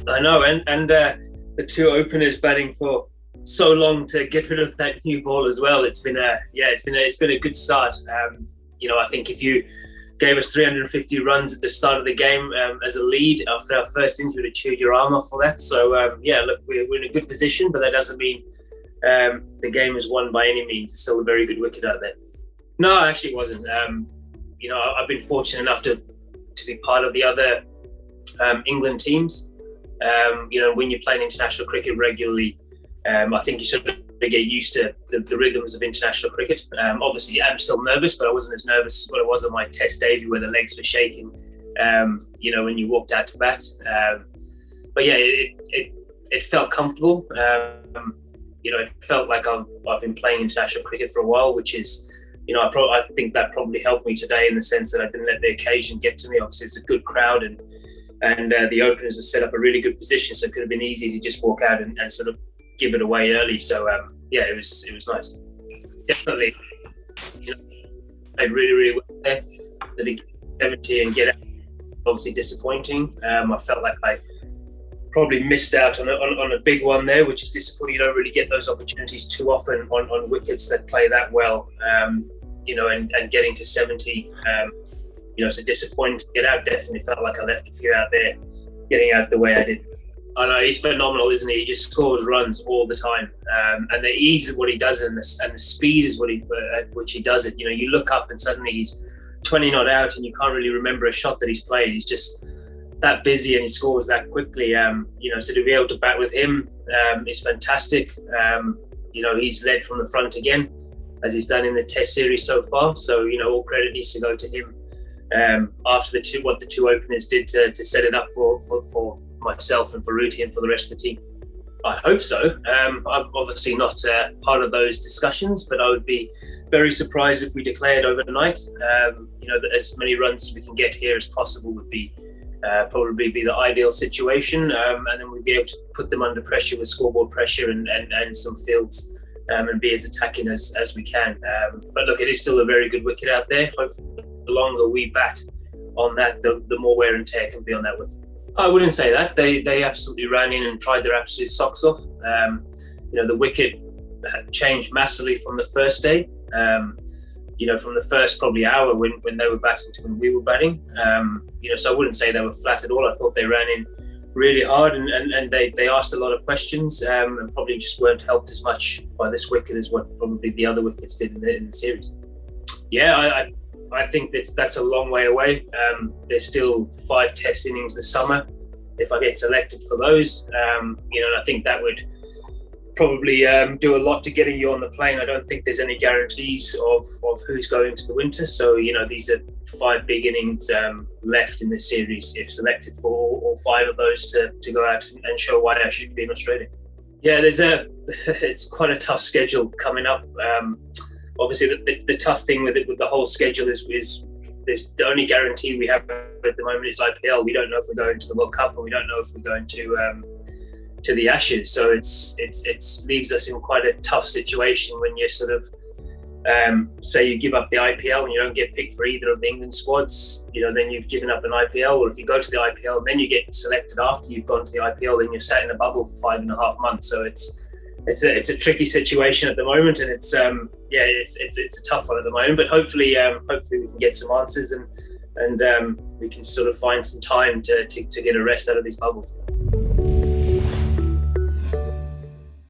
I know, and the two openers batting for so long to get rid of that new ball as well. It's been a good start. I think if you gave us 350 runs at the start of the game as a lead after our first innings, we'd have chewed your arm off for that. So look, we're in a good position, but that doesn't mean the game is won by any means. It's still a very good wicket out there. No, actually it wasn't. I've been fortunate enough to be part of the other England teams. When you're playing international cricket regularly, I think you sort of get used to the rhythms of international cricket. Obviously, I'm still nervous, but I wasn't as nervous when I was on my test debut where the legs were shaking, when you walked out to bat. It felt comfortable. It felt like I've been playing international cricket for a while, which is, I think that probably helped me today in the sense that I didn't let the occasion get to me. Obviously, it's a good crowd and the openers have set up a really good position, so it could have been easy to just walk out and sort of give it away early. So it was nice. Definitely, played really well there. To get 70 and get out, obviously disappointing. I felt like I probably missed out on a big one there, which is disappointing. You don't really get those opportunities too often on wickets that play that well. And getting to 70. So disappointing to get out. Definitely felt like I left a few out there, getting out the way I did. I know he's phenomenal, isn't he? He just scores runs all the time, and the ease of what he does and the speed is at which he does it. You look up and suddenly he's 20 not out, and you can't really remember a shot that he's played. He's just that busy and he scores that quickly. So to be able to bat with him is fantastic. He's led from the front again, as he's done in the Test series so far. So all credit needs to go to him. After what the two openers did to set it up for myself and for Ruti and for the rest of the team. I hope so. I'm obviously not part of those discussions, but I would be very surprised if we declared overnight. That as many runs as we can get here as possible would be probably be the ideal situation, and then we'd be able to put them under pressure with scoreboard pressure and some fields, and be as attacking as we can. But look, it is still a very good wicket out there. Hopefully, the longer we bat on that, the more wear and tear can be on that wicket. I wouldn't say that. They absolutely ran in and tried their absolute socks off. The wicket changed massively from the first day. From the first probably hour when they were batting to when we were batting. So I wouldn't say they were flat at all. I thought they ran in really hard and they asked a lot of questions and probably just weren't helped as much by this wicket as what probably the other wickets did in the series. Yeah, I think that's a long way away. There's still 5 Test innings this summer. If I get selected for those, and I think that would probably do a lot to getting you on the plane. I don't think there's any guarantees of who's going to the winter. So, these are 5 big innings left in this series if selected for all 5 of those to go out and show why I should be in Australia. Yeah, it's quite a tough schedule coming up. Obviously, the tough thing with the whole schedule is there's the only guarantee we have at the moment is IPL. We don't know if we're going to the World Cup, and we don't know if we're going to the Ashes. So it leaves us in quite a tough situation when you sort of say you give up the IPL and you don't get picked for either of the England squads. Then you've given up an IPL. Or if you go to the IPL and then you get selected after you've gone to the IPL, then you're sat in a bubble for 5.5 months. So it's a tricky situation at the moment, and it's a tough one at the moment. But hopefully we can get some answers and we can sort of find some time to get a rest out of these bubbles.